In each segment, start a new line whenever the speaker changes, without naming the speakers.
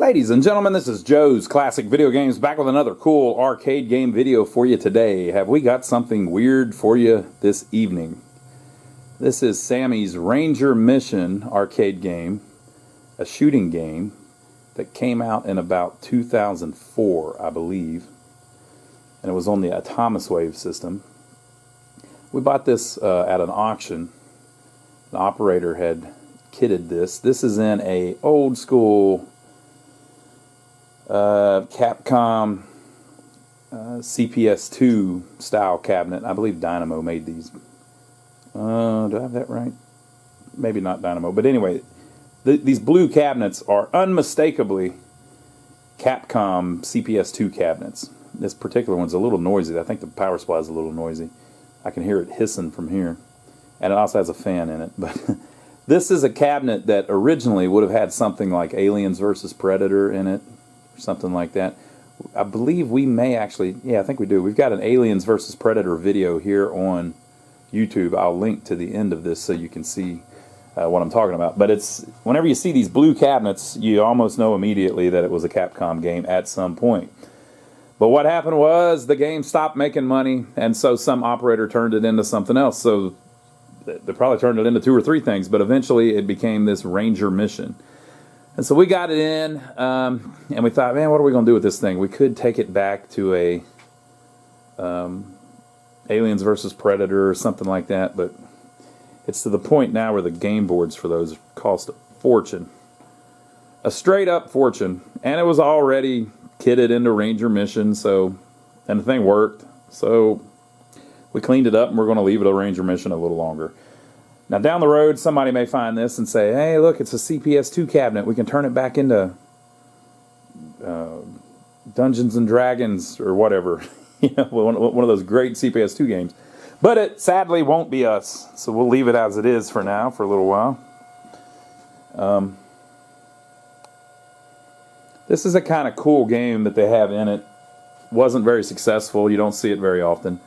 Ladies and gentlemen, this is Joe's Classic Video Games, back with another cool arcade game video for you today. Have we got something weird for you this evening? This is Sammy's Ranger Mission arcade game, a shooting game that came out in about 2004, I believe. And it was on the Atomiswave system. We bought this at an auction. The operator had kitted this. This is in a old school Capcom CPSII style cabinet. I believe Dynamo made these. Do I have that right? Maybe not Dynamo, but anyway, these blue cabinets are unmistakably Capcom CPSII cabinets. This particular one's a little noisy. I think the power supply is a little noisy. I can hear it hissing from here, and it also has a fan in it. But this is a cabinet that originally would have had something like Aliens versus Predator in it, something like that. I believe we may actually, yeah, I think we do. We've got an Aliens versus Predator video here on YouTube. I'll link to the end of this so you can see what I'm talking about. But it's, whenever you see these blue cabinets, you almost know immediately that it was a Capcom game at some point. But what happened was the game stopped making money, and so some operator turned it into something else. So they probably turned it into 2 or 3 things, but eventually it became this Ranger Mission. And so we got it in, and we thought, man, what are we going to do with this thing? We could take it back to a Aliens versus Predator or something like that, but it's to the point now where the game boards for those cost a fortune. A straight-up fortune. And it was already kitted into Ranger Mission, so, and the thing worked. So we cleaned it up, and we're going to leave it a Ranger Mission a little longer. Now, down the road, somebody may find this and say, hey, look, it's a CPS2 cabinet. We can turn it back into Dungeons and Dragons or whatever. You know, one of those great CPS2 games. But it sadly won't be us. So we'll leave it as it is for now, for a little while. This is a kind of cool game that they have in it. Wasn't very successful. You don't see it very often.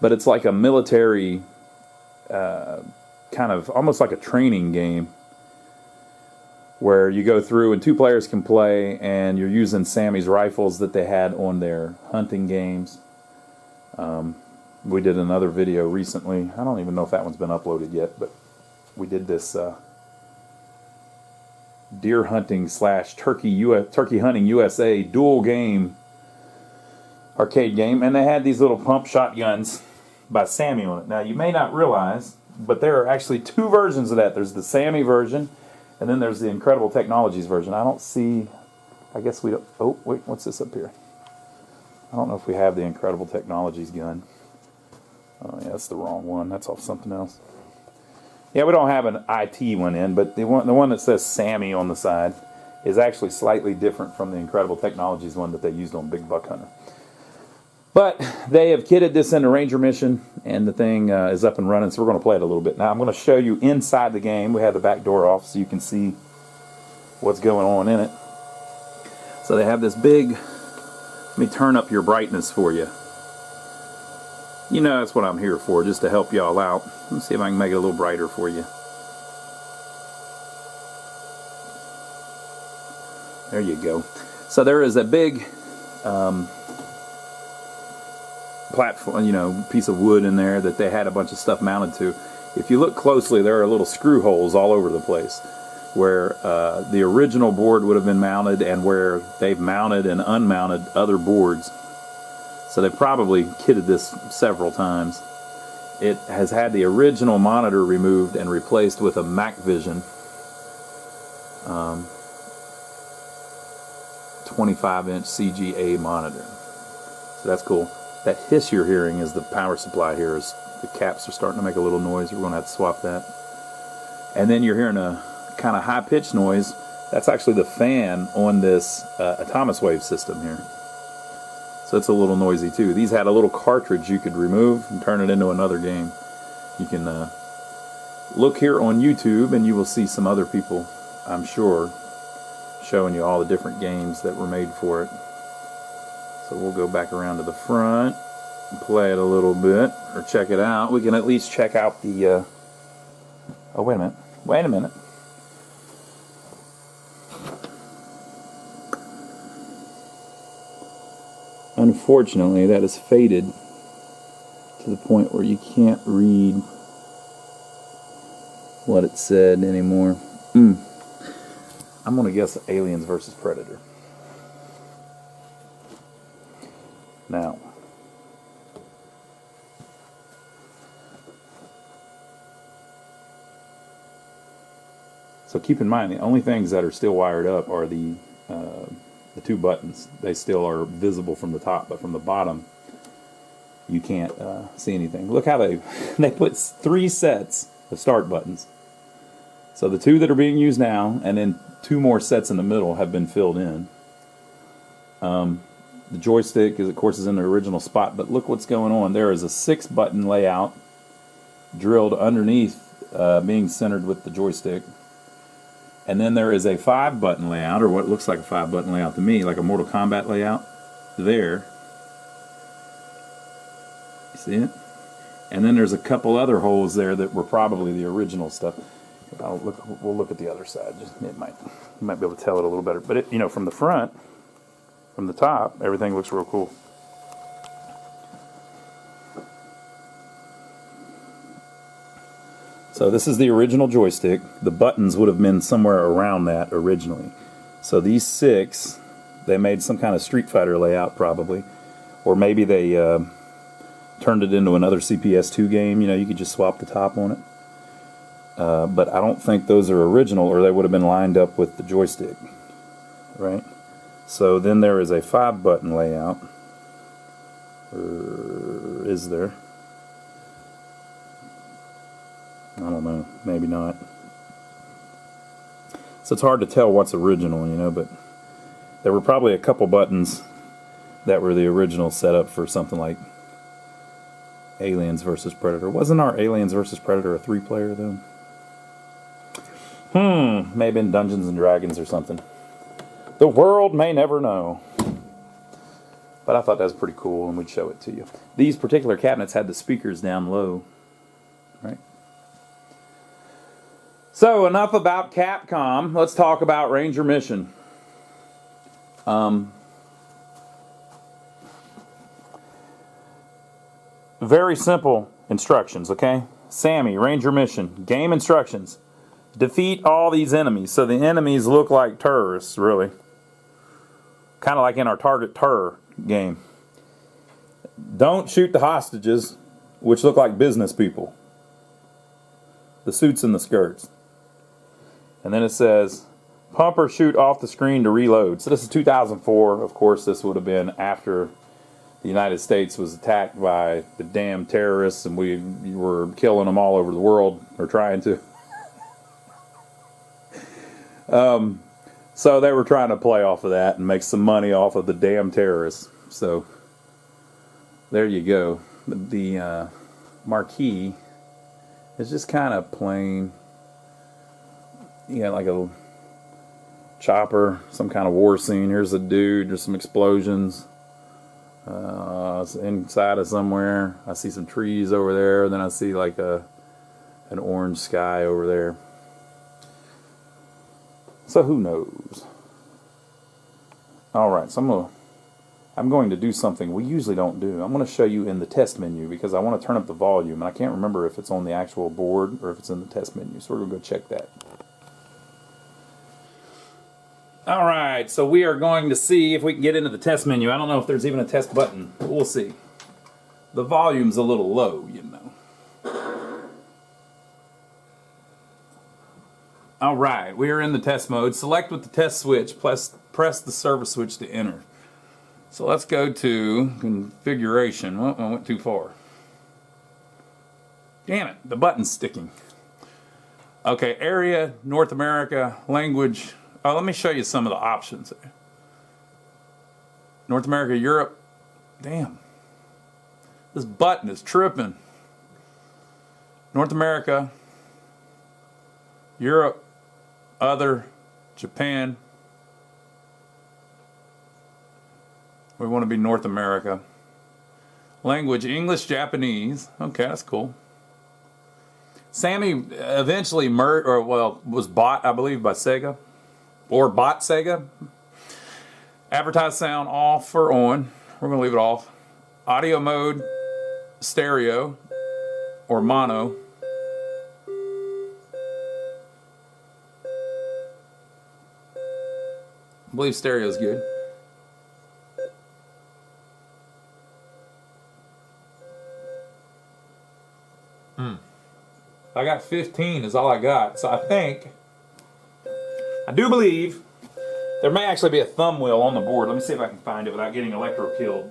But it's like a military kind of almost like a training game where you go through and 2 players can play, and you're using Sammy's rifles that they had on their hunting games. We did another video recently. I don't even know if that one's been uploaded yet, but we did this deer hunting / turkey hunting USA dual game arcade game, and they had these little pump shotguns by Sammy on it. Now, you may not realize, but there are actually 2 versions of that. There's the Sammy version, and then there's the Incredible Technologies version. I don't see, I guess we don't, oh, wait, what's this up here? I don't know if we have the Incredible Technologies gun. Oh, yeah, that's the wrong one. That's off something else. Yeah, we don't have an IT one in, but the one that says Sammy on the side is actually slightly different from the Incredible Technologies one that they used on Big Buck Hunter. But they have kitted this into Ranger Mission, and the thing is up and running, so we're going to play it a little bit. Now, I'm going to show you inside the game. We have the back door off so you can see what's going on in it. So they have this big, let me turn up your brightness for you. You know that's what I'm here for, just to help y'all out. Let's see if I can make it a little brighter for you. There you go. So there is a big platform, you know, piece of wood in there that they had a bunch of stuff mounted to. If you look closely, there are little screw holes all over the place where the original board would have been mounted and where they've mounted and unmounted other boards. So they probably kitted this several times. It has had the original monitor removed and replaced with a MacVision 25-inch CGA monitor. So that's cool. That hiss you're hearing is the power supply here. The caps are starting to make a little noise. We're going to have to swap that. And then you're hearing a kind of high-pitched noise. That's actually the fan on this Atomiswave system here. So it's a little noisy too. These had a little cartridge you could remove and turn it into another game. You can look here on YouTube and you will see some other people, I'm sure, showing you all the different games that were made for it. So we'll go back around to the front and play it a little bit, or check it out. We can at least check out the, oh, wait a minute. Unfortunately, that is faded to the point where you can't read what it said anymore. I'm going to guess Aliens versus Predator. Now, so keep in mind, the only things that are still wired up are the 2 buttons. They still are visible from the top, but from the bottom, you can't see anything. Look how they put 3 sets of start buttons. So the 2 that are being used now, and then 2 more sets in the middle have been filled in. The joystick, of course, is in the original spot, but look what's going on. There is a 6-button layout drilled underneath, being centered with the joystick. And then there is a 5-button layout, or what looks like a 5-button layout to me, like a Mortal Kombat layout, there. You see it? And then there's a couple other holes there that were probably the original stuff. We'll look at the other side. You might be able to tell it a little better. But from the front, from the top, everything looks real cool. So this is the original joystick. The buttons would have been somewhere around that originally. So these 6, they made some kind of Street Fighter layout probably. Or maybe they turned it into another CPS2 game. You could just swap the top on it. But I don't think those are original, or they would have been lined up with the joystick. Right? So then there is a 5-button layout. Or is there? I don't know. Maybe not. So it's hard to tell what's original, but there were probably a couple buttons that were the original setup for something like Aliens versus Predator. Wasn't our Aliens versus Predator a 3-player, though? Maybe in Dungeons and Dragons or something. The world may never know. But I thought that was pretty cool, and we'd show it to you. These particular cabinets had the speakers down low. Right? So, enough about Capcom. Let's talk about Ranger Mission. Very simple instructions, okay? Sammy, Ranger Mission. Game instructions. Defeat all these enemies. So the enemies look like terrorists, really. Kind of like in our Target Terror game. Don't shoot the hostages, which look like business people. The suits and the skirts. And then it says, pump or shoot off the screen to reload. So this is 2004. Of course, this would have been after the United States was attacked by the damn terrorists, and we were killing them all over the world, or trying to. So they were trying to play off of that and make some money off of the damn terrorists. So there you go. The marquee is just kind of plain. You got like a chopper, some kind of war scene. Here's a dude. There's some explosions. It's inside of somewhere. I see some trees over there. Then I see like an orange sky over there. So who knows? All right, so I'm going to do something we usually don't do. I'm going to show you in the test menu because I want to turn up the volume, and I can't remember if it's on the actual board or if it's in the test menu. So we're going to go check that. All right, so we are going to see if we can get into the test menu. I don't know if there's even a test button, but we'll see. The volume's a little low, All right, we are in the test mode. Select with the test switch, press the service switch to enter. So let's go to configuration. Oh, I went too far. Damn it, the button's sticking. Okay, area, North America, language. Oh, let me show you some of the options. North America, Europe. Damn. This button is tripping. North America, Europe, other, Japan. We want to be North America. Language, English, Japanese. Okay, that's cool. Sammy eventually was bought, I believe, by Sega. Or bought Sega. Advertise sound off or on. We're going to leave it off. Audio mode, stereo, or mono. I believe stereo is good. I got 15 is all I got. So I do believe there may actually be a thumb wheel on the board. Let me see if I can find it without getting electro killed.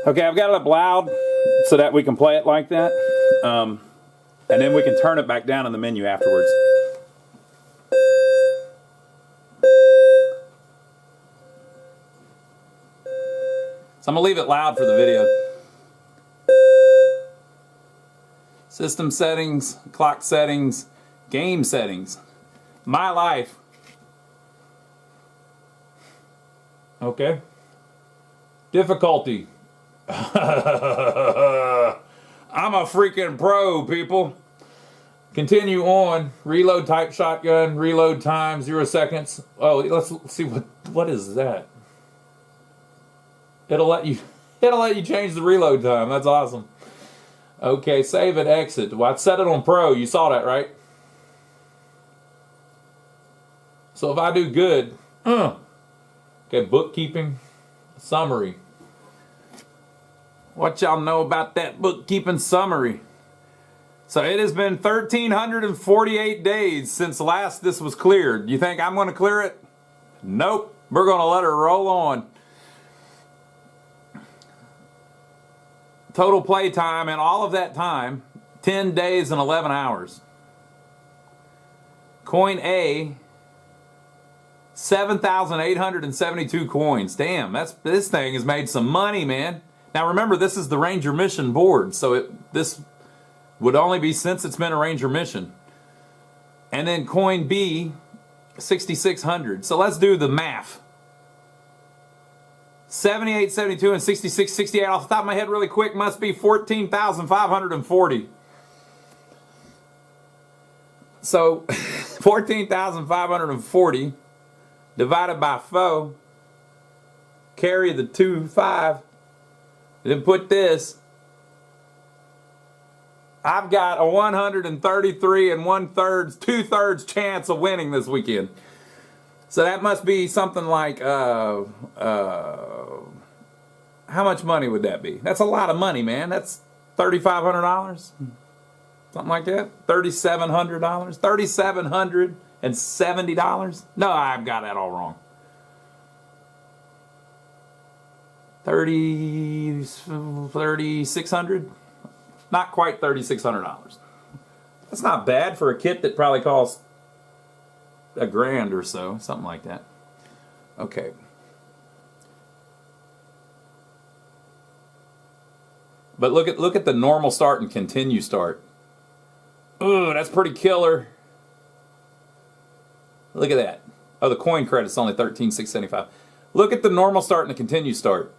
Okay, I've got it up loud so that we can play it like that. And then we can turn it back down in the menu afterwards. So I'm going to leave it loud for the video. System settings, clock settings, game settings. My life. Okay. Difficulty. I'm a freaking pro, people. Continue on. Reload type shotgun. Reload time 0 seconds. Oh, let's see what is that. It'll let you change the reload time. That's awesome. Okay, save and exit. Well, I set it on pro. You saw that, right? So if I do good, okay, bookkeeping, summary. What y'all know about that bookkeeping summary? So it has been 1,348 days since last this was cleared. You think I'm going to clear it? Nope. We're going to let her roll on. Total play time in all of that time, 10 days and 11 hours. Coin A, 7,872 coins. Damn, this thing has made some money, man. Now remember, this is the Ranger Mission board, so this would only be since it's been a Ranger Mission. And then coin B, 6,600. So let's do the math. 78, 72, and 66, 68 off the top of my head really quick must be 14,540. So 14,540 divided by 4, carry the 2, 5, then put this. I've got a 133 and 2/3 chance of winning this weekend. So that must be something like, how much money would that be? That's a lot of money, man. That's $3,500. Something like that. $3,700. $3,770. No, I've got that all wrong. 3,600. Not quite $3,600. That's not bad for a kit that probably costs $1,000 or so, something like that. Okay. But look at the normal start and continue start. Ooh, that's pretty killer. Look at that. Oh, the coin credit's only $13,675. Look at the normal start and the continue start.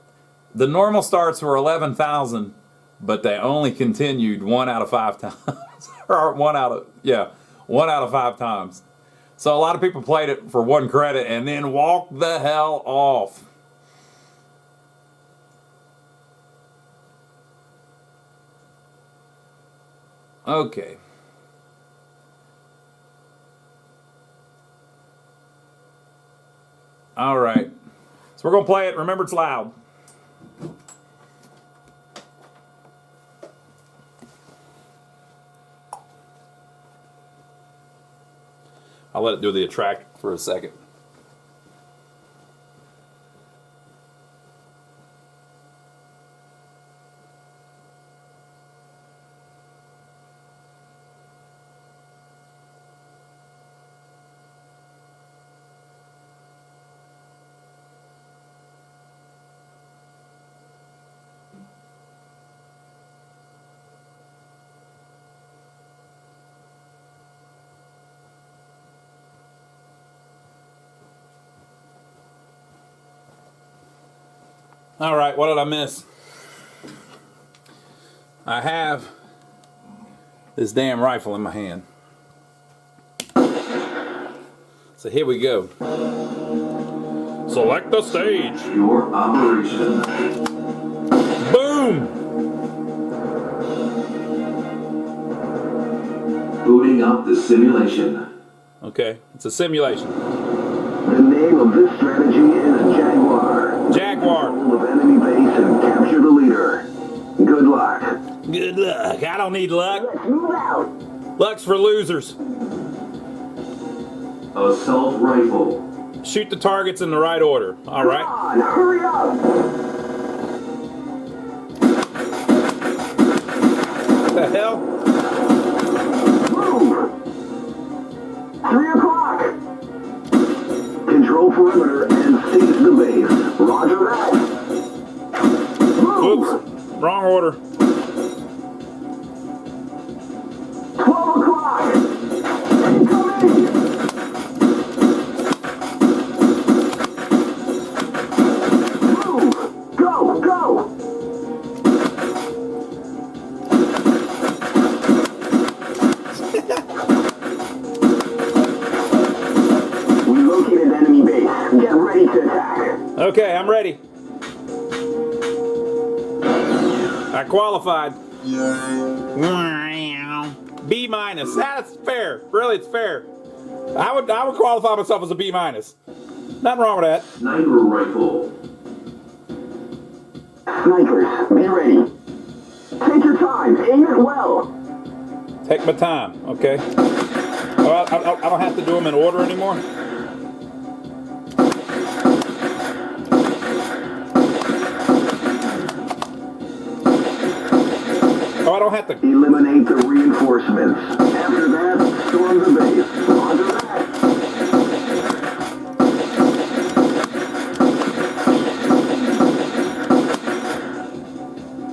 The normal starts were 11,000, but they only continued 1 out of 5 times. Or 1 out of 5 times. So a lot of people played it for 1 credit and then walked the hell off. Okay. All right. So we're going to play it. Remember, it's loud. I'll let it do the attract for a second. All right, what did I miss? I have this damn rifle in my hand. So here we go. Select the stage.
Your operation.
Boom!
Booting up the simulation.
Okay, it's a simulation.
The name of this strategy is Jaguar.
Jaguar.
Control of enemy base and capture the leader. Good luck.
Good luck. I don't need luck.
Let's move out.
Luck's for losers.
Assault rifle.
Shoot the targets in the right order. All right.
Come on, hurry up.
What the hell?
Move. 3 o'clock. Control perimeter and seize the base. Roger that. Move.
Oops. Wrong order.
12 o'clock. Incoming. Move. Go, go. We located enemy base. Get ready to attack.
Okay, I'm ready. I qualified. B minus. That's fair. Really, it's fair. I would qualify myself as a B minus. Nothing wrong with that.
Sniper rifle. Snipers, be ready. Take your time. Aim it well.
Take my time. Okay. Well, I don't have to do them in order anymore. Oh, I don't have to.
Eliminate the reinforcements. After that, storm the base. Roger that.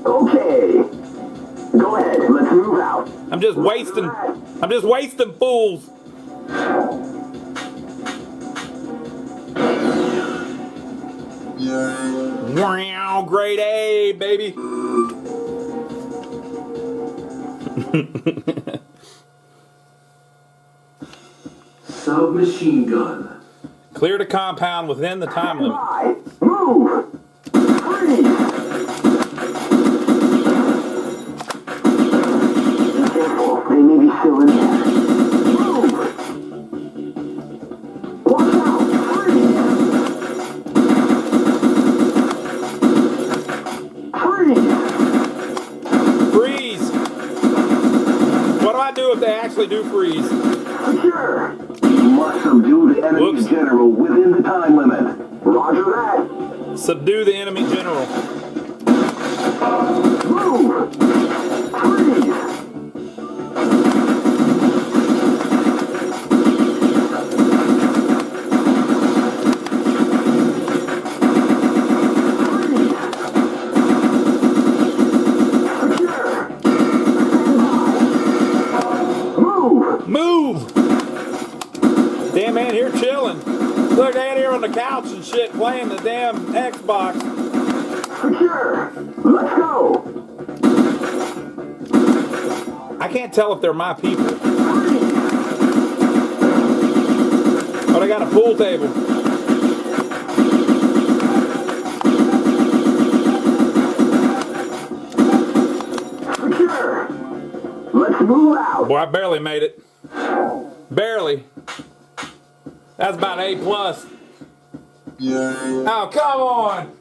Okay. Go ahead. Let's move out.
I'm just wasting fools. Wow, grade A, baby.
Submachine gun.
Clear the compound within the time limit.
Move. Freeze. Be careful. They may be still in there. Move. Watch out. Freeze.
Freeze! What do I do if they actually do freeze?
Secure. You must subdue the enemy general within the time limit. Roger that.
Subdue the enemy general.
Move. Freeze.
Move! Damn man, here chilling. Look, they're here on the couch and shit playing the damn Xbox.
Secure. Let's go.
I can't tell if they're my people. Oh, they got a pool table.
Secure. Let's move out.
Boy, I barely made it. Barely. That's about A+. Oh, come on.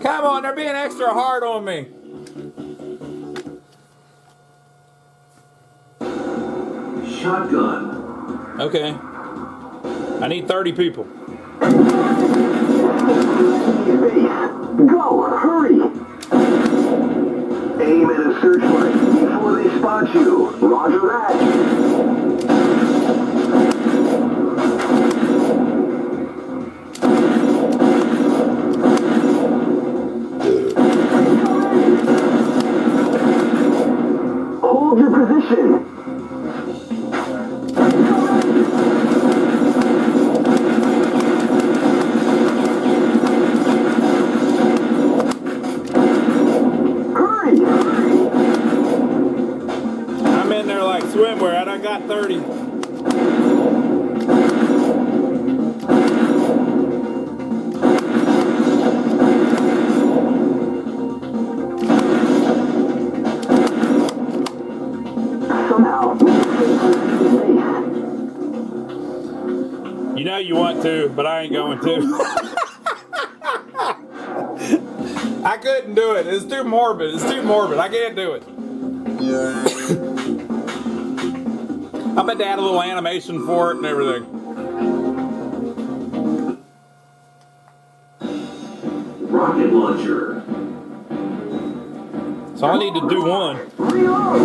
Come on, they're being extra hard on me.
Shotgun.
Okay. I need 30 people.
Go, hurry. Aim at a searchlight before they spot you. Roger that. Hold your position.
swimwear. I done got 30.
Somehow,
You know you want to, but I ain't going to. I couldn't do it. It's too morbid. It's too morbid. I can't do it. I bet they had a little animation for it and everything.
rocket launcher.
So I need to do one.
Reload!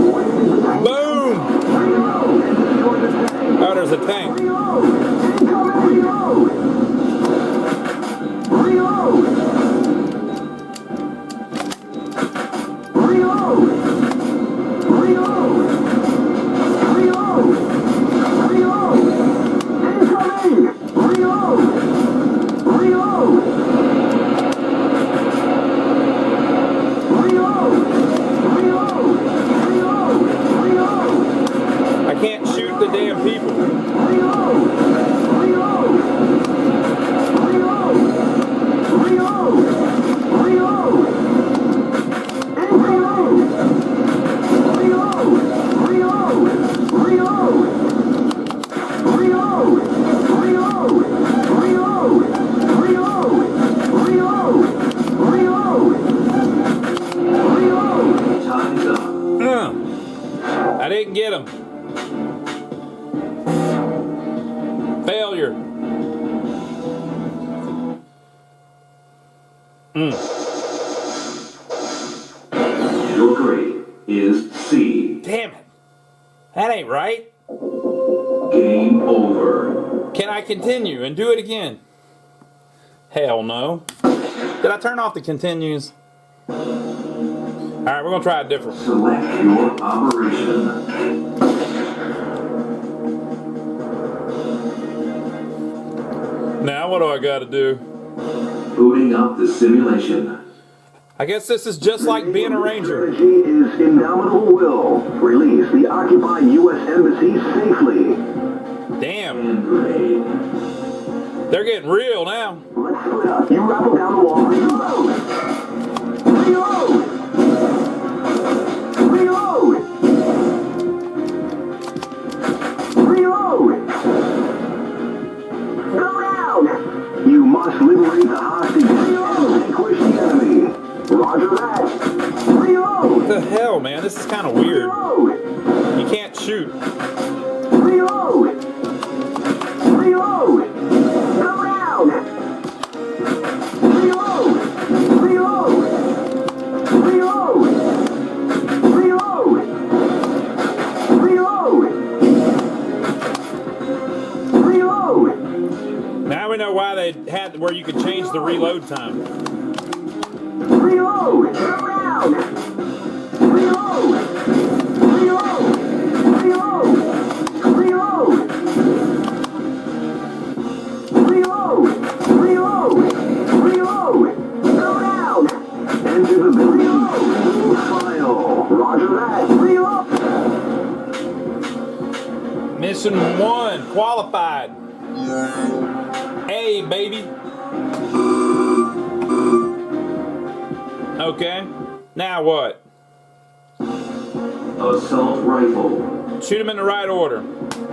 Boom!
Reload!
Oh, there's a tank.
Reload! Incoming reload! Reload! Reload! Reload! Reload! Reload! Incoming! Reload! Reload! Reload! Reload! Reload! Reload!
I can't shoot the damn people.
Reload! Reload! Reload! Reload! Reload! Reload! Reload! Reload! Reload! Reload! Reload! Reload! Reload! Reload! Reload! Reload! Time's up.
I didn't get him. Failure.
Your grade is C.
Damn it. That ain't right.
Game over.
Can I continue and do it again? Hell no. Did I turn off the continues? Alright, we're going to try it different.
Select your operation.
Now, what do I got to do?
Booting up the simulation.
I guess this is just like being a ranger.
Strategy is indomitable will. Release the occupied U.S. embassy safely.
Damn.
And grade.
They're getting real now.
Let's split up. You rappel down the wall. Reload! Reload! Reload! Reload! Go down! You must liberate the hostage and vanquish the enemy. Roger that.
What
Reload!
the hell, man? This is kind of weird.
Reload!
You can't shoot.
Reload! Reload! Go down! Reload! Reload! Reload! Reload! Reload! Reload!
Now we know why they had where you could change the reload time.
Reload! Go down! Reload! Reload! Reload! Reload! Reload! Reload! Reload! Go down! Enter the building. File. Roger that. Reload!
Mission 1, qualified. Hey, baby. Okay. Now what?
Assault rifle.
Shoot them in the right order.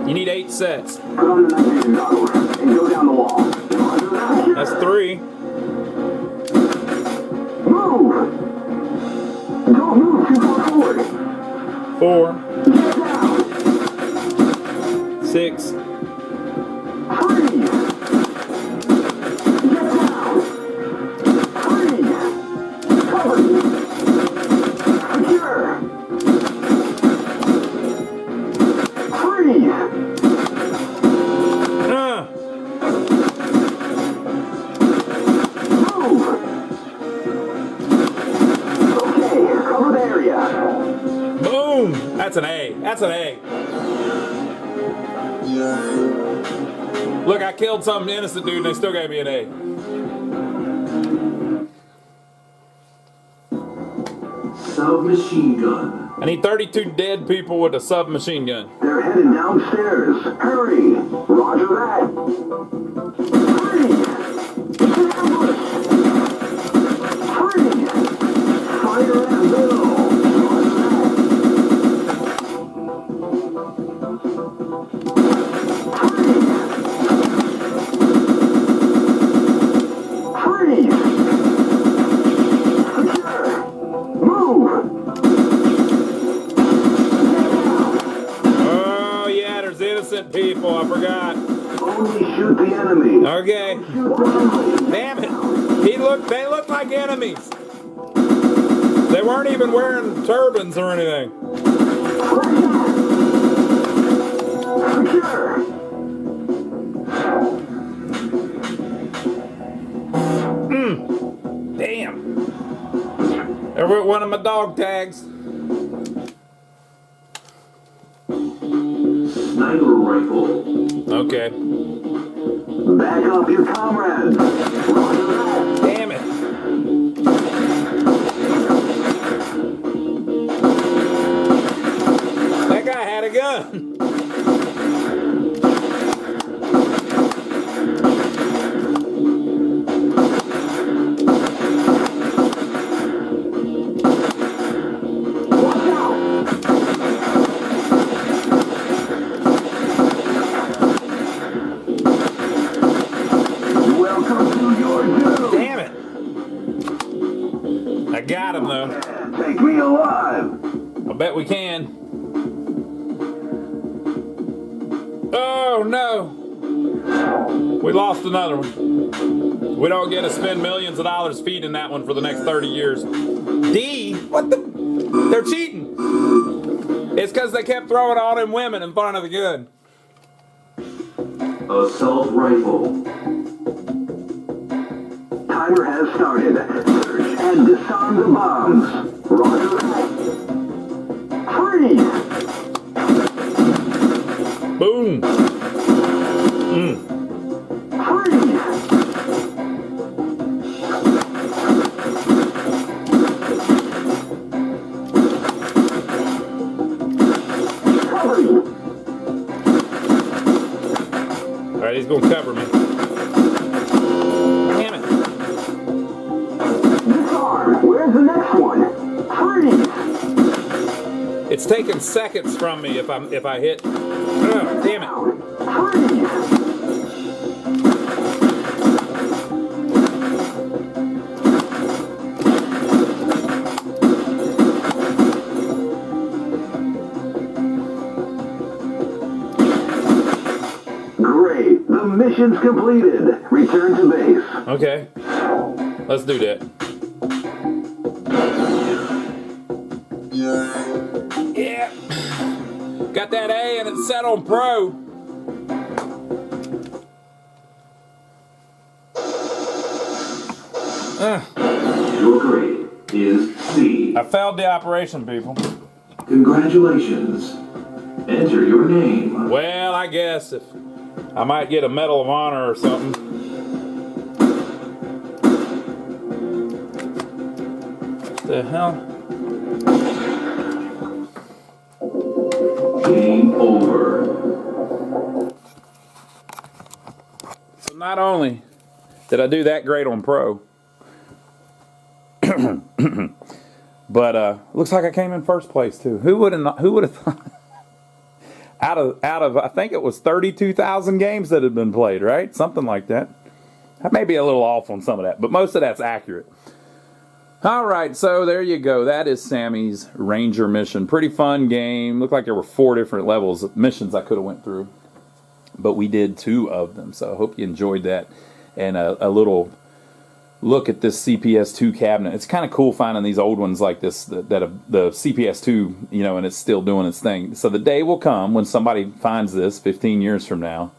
You need 8 sets.
Put on the night vision goggles and go down the wall. Roger that.
That's 3.
Move! Don't move too far forward.
4,
Get down!
6,
Freeze! Get down! Freeze! Cover! Secure! Freeze! Move! Okay, cover the area.
boom. That's an A. That's an A. Look, I killed some innocent dude and they still gave me an A.
Submachine gun.
I need 32 dead people with a submachine gun.
They're headed downstairs. Hurry! Roger that. Freeze! It's an ambush! Freeze! Fire at will! Roger that. Freeze! Freeze! Secure! Move!
Oh yeah, there's innocent people. I forgot.
Only shoot the enemy.
Okay.
Shoot the enemy.
Damn it. They look like enemies. They weren't even wearing turbans or anything.
Secure.
Damn. There went one of my dog tags.
Sniper rifle.
Okay.
Back up your comrades. Roger that.
Damn it. That guy had a gun.
Watch out. Welcome to your doom.
Damn it. I got him though.
Take me alive.
I bet we can. Oh no. We lost another one. We don't get to spend millions of dollars feeding that one for the next 30 years. D? What the? They're cheating. It's because they kept throwing all them women in front of the gun.
Assault rifle. Timer has started. Search and disarm the bombs. Roger that. Freeze!
Boom.
Freeze! Cover you.
All right, he's going to cover me. Damn it.
Disarm. Where's the next one? Freeze!
It's taking seconds from me if I hit. Oh, damn it.
Freeze! Great. The mission's completed. Return to base.
Okay. Let's do that. Yeah. Got that A and it's set on pro.
Your grade is C.
I failed the operation, people.
Congratulations. Enter your name.
Well, I guess if I might get a Medal of Honor or something. What the hell?
Game over.
So not only did I do that great on pro, but looks like I came in first place too. Who would have thought? Out of I think it was 32,000 games that had been played, right? Something like that. I may be a little off on some of that, but most of that's accurate. All right, so there you go. That is Sammy's Ranger mission. Pretty fun game. Looked like there were 4 different levels of missions I could have went through, but we did 2 of them. So I hope you enjoyed that, and a little look at this CPS2 cabinet. It's kind of cool finding these old ones like this that have the CPS2, you know, and it's still doing its thing. So the day will come when somebody finds this 15 years from now,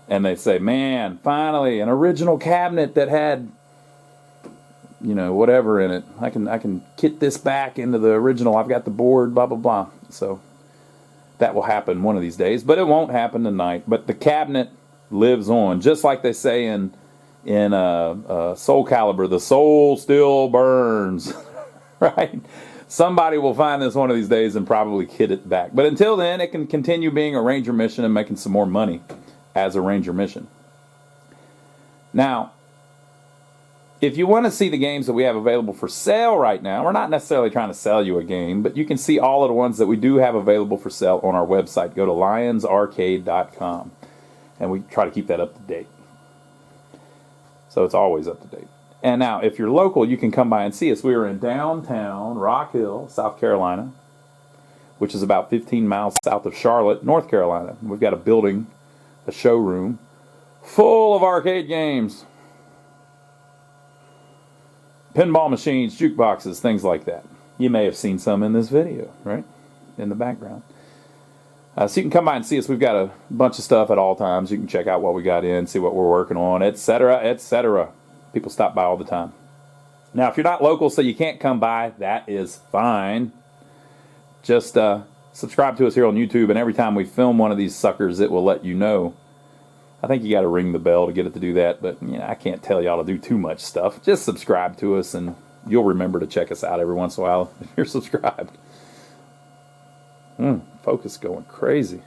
and they say, "Man, finally an original cabinet that had, you know, whatever in it. I can kit this back into the original. I've got the board, blah blah blah." So that will happen one of these days, but it won't happen tonight. But the cabinet lives on, just like they say in Soul Calibur, the soul still burns, right? Somebody will find this one of these days and probably kit it back. But until then, it can continue being a Ranger mission and making some more money as a Ranger mission. Now, if you want to see the games that we have available for sale right now, we're not necessarily trying to sell you a game, but you can see all of the ones that we do have available for sale on our website. Go to lionsarcade.com, and we try to keep that up to date. So it's always up to date. And now, if you're local, you can come by and see us. We are in downtown Rock Hill, South Carolina, which is about 15 miles south of Charlotte, North Carolina. We've got a building, a showroom, full of arcade games. Pinball machines, jukeboxes, things like that. You may have seen some in this video, right? In the background. So you can come by and see us. We've got a bunch of stuff at all times. You can check out what we got in, see what we're working on, etc., etc. People stop by all the time. Now, if you're not local, so you can't come by, that is fine. Just subscribe to us here on YouTube, and every time we film one of these suckers, it will let you know. I think you got to ring the bell to get it to do that, but I can't tell y'all to do too much stuff. Just subscribe to us, and you'll remember to check us out every once in a while if you're subscribed. Focus going crazy.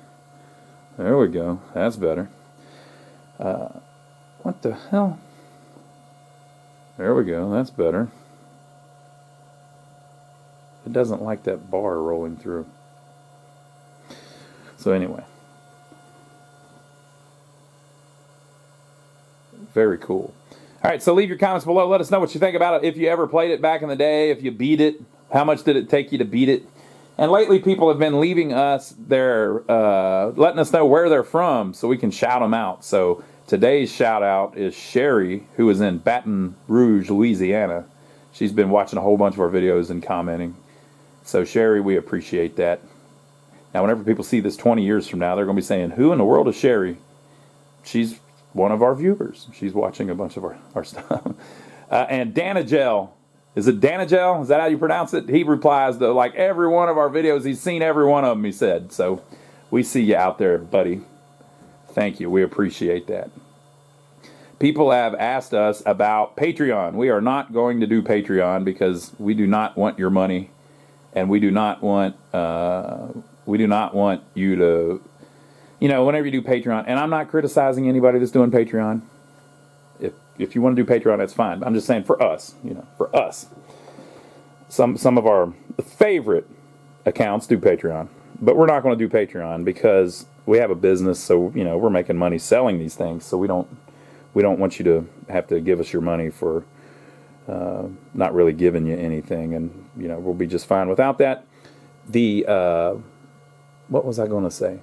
There we go. That's better. What the hell? There we go. That's better. It doesn't like that bar rolling through. So anyway. Very cool. All right, so leave your comments below. Let us know what you think about it. If you ever played it back in the day, if you beat it, how much did it take you to beat it? And lately, people have been leaving us letting us know where they're from so we can shout them out. So today's shout out is Sherry, who is in Baton Rouge, Louisiana. She's been watching a whole bunch of our videos and commenting. So Sherry, we appreciate that. Now, whenever people see this 20 years from now, they're going to be saying, who in the world is Sherry? She's one of our viewers. She's watching a bunch of our stuff. And Danagel. Is it Danagel? Is that how you pronounce it? He replies to like every one of our videos. He's seen every one of them, he said. So we see you out there, buddy. Thank you. We appreciate that. People have asked us about Patreon. We are not going to do Patreon because we do not want your money, and we do not want you to, whenever you do Patreon. And I'm not criticizing anybody that's doing Patreon. If you want to do Patreon, that's fine. I'm just saying for us, for us. Some of our favorite accounts do Patreon, but we're not going to do Patreon because we have a business. So we're making money selling these things. So we don't want you to have to give us your money for not really giving you anything, and we'll be just fine without that. What was I going to say?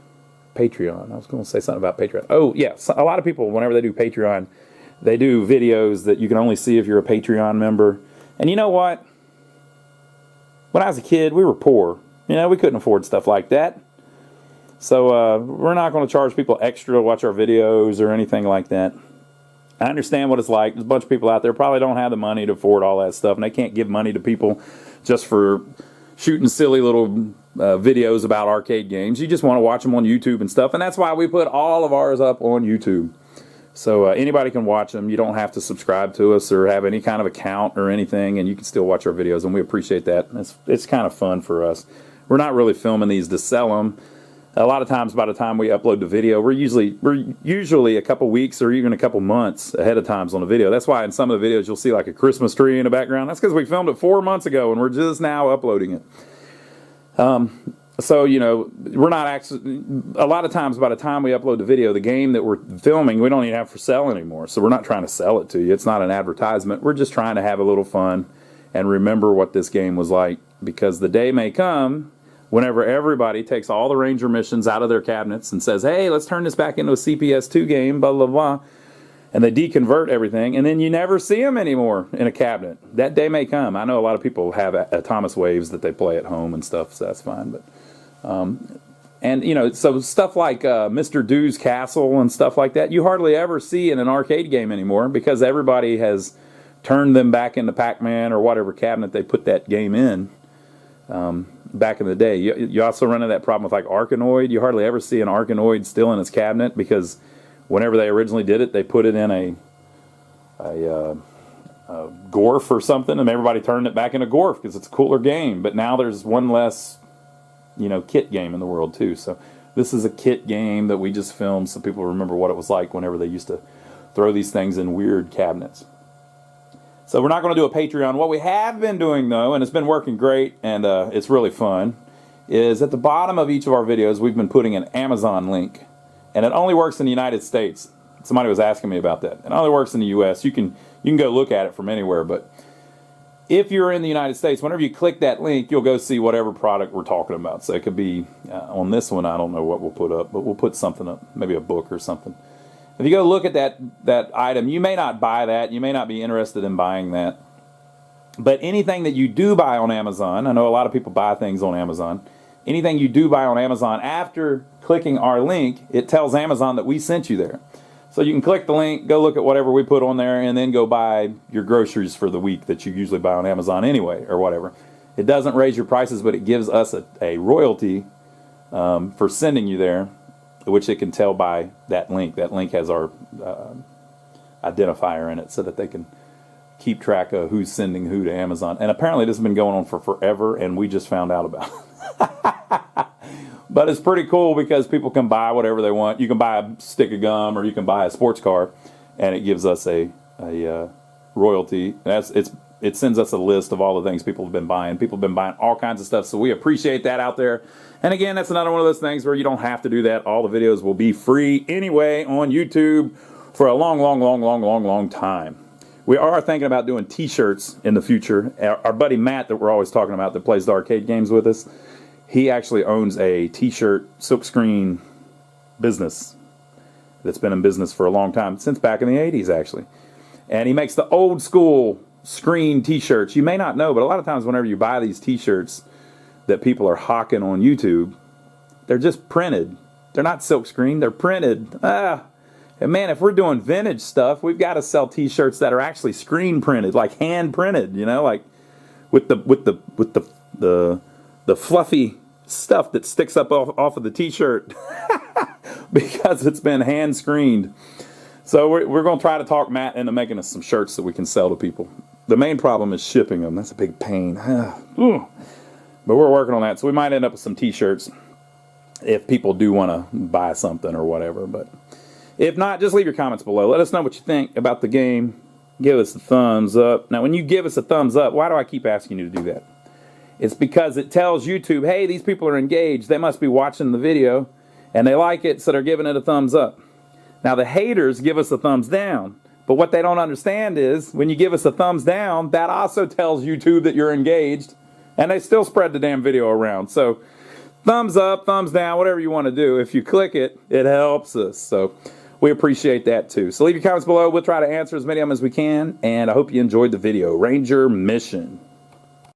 Patreon. I was going to say something about Patreon. Oh yeah, a lot of people whenever they do Patreon, they do videos that you can only see if you're a Patreon member. And you know what? When I was a kid, we were poor. We couldn't afford stuff like that. So we're not going to charge people extra to watch our videos or anything like that. I understand what it's like. There's a bunch of people out there probably don't have the money to afford all that stuff, and they can't give money to people just for shooting silly little videos about arcade games. You just want to watch them on YouTube and stuff, and that's why we put all of ours up on YouTube. So anybody can watch them. You don't have to subscribe to us or have any kind of account or anything, and you can still watch our videos, and we appreciate that. It's kind of fun for us. We're not really filming these to sell them. A lot of times, by the time we upload the video, we're usually a couple weeks or even a couple months ahead of times on the video. That's why in some of the videos you'll see like a Christmas tree in the background. That's because we filmed it 4 months ago, and we're just now uploading it. So, we're not actually, a lot of times by the time we upload the video, the game that we're filming, we don't even have for sale anymore. So we're not trying to sell it to you. It's not an advertisement. We're just trying to have a little fun and remember what this game was like, because the day may come whenever everybody takes all the Ranger missions out of their cabinets and says, hey, let's turn this back into a CPS2 game, blah, blah, blah. And they deconvert everything, and then you never see them anymore in a cabinet. That day may come. I know a lot of people have Atomiswaves that they play at home and stuff, so that's fine, but... so stuff like Mr. Doo's Castle and stuff like that, you hardly ever see in an arcade game anymore because everybody has turned them back into Pac-Man or whatever cabinet they put that game in back in the day. You also run into that problem with like Arkanoid. You hardly ever see an Arkanoid still in its cabinet because whenever they originally did it, they put it in Gorf or something, and everybody turned it back into Gorf because it's a cooler game. But now there's one less, kit game in the world too. So this is a kit game that we just filmed so people remember what it was like whenever they used to throw these things in weird cabinets. So we're not going to do a Patreon. What we have been doing, though, and it's been working great, and it's really fun, is at the bottom of each of our videos, we've been putting an Amazon link. And it only works in the United States. Somebody was asking me about that. It only works in the U.S. You can go look at it from anywhere, but if you're in the United States, whenever you click that link, you'll go see whatever product we're talking about. So it could be, on this one, I don't know what we'll put up, but we'll put something up, maybe a book or something. If you go look at that item, you may not buy that. You may not be interested in buying that. But anything that you do buy on Amazon, I know a lot of people buy things on Amazon. Anything you do buy on Amazon, after clicking our link, it tells Amazon that we sent you there. So you can click the link, go look at whatever we put on there, and then go buy your groceries for the week that you usually buy on Amazon anyway, or whatever. It doesn't raise your prices, but it gives us a royalty for sending you there, which it can tell by that link. That link has our identifier in it so that they can keep track of who's sending who to Amazon. And apparently this has been going on for forever, and we just found out about it. But it's pretty cool because people can buy whatever they want. You can buy a stick of gum, or you can buy a sports car, and it gives us a royalty. It sends us a list of all the things people have been buying. People have been buying all kinds of stuff, so we appreciate that out there. And again, that's another one of those things where you don't have to do that. All the videos will be free anyway on YouTube for a long time. We are thinking about doing T-shirts in the future. Our buddy Matt that we're always talking about that plays the arcade games with us, he actually owns a T-shirt silkscreen business that's been in business for a long time, since back in the 80s actually. And he makes the old school screen T-shirts. You may not know, but a lot of times whenever you buy these T-shirts that people are hawking on YouTube, they're just printed. They're not silkscreen, they're printed. And man, if we're doing vintage stuff, we've got to sell T-shirts that are actually screen printed, like hand printed, like with the fluffy stuff that sticks up off of the T-shirt because it's been hand screened. So we're going to try to talk Matt into making us some shirts that we can sell to people. The main problem is shipping them. That's a big pain. But we're working on that. So we might end up with some T-shirts if people do want to buy something or whatever. But if not, just leave your comments below. Let us know what you think about the game. Give us a thumbs up. Now, when you give us a thumbs up, why do I keep asking you to do that? It's because it tells YouTube, hey, these people are engaged. They must be watching the video, and they like it, so they're giving it a thumbs up. Now, the haters give us a thumbs down. But what they don't understand is, when you give us a thumbs down, that also tells YouTube that you're engaged, and they still spread the damn video around. So, thumbs up, thumbs down, whatever you want to do. If you click it, it helps us. So, we appreciate that too. So, leave your comments below. We'll try to answer as many of them as we can, and I hope you enjoyed the video. Ranger Mission.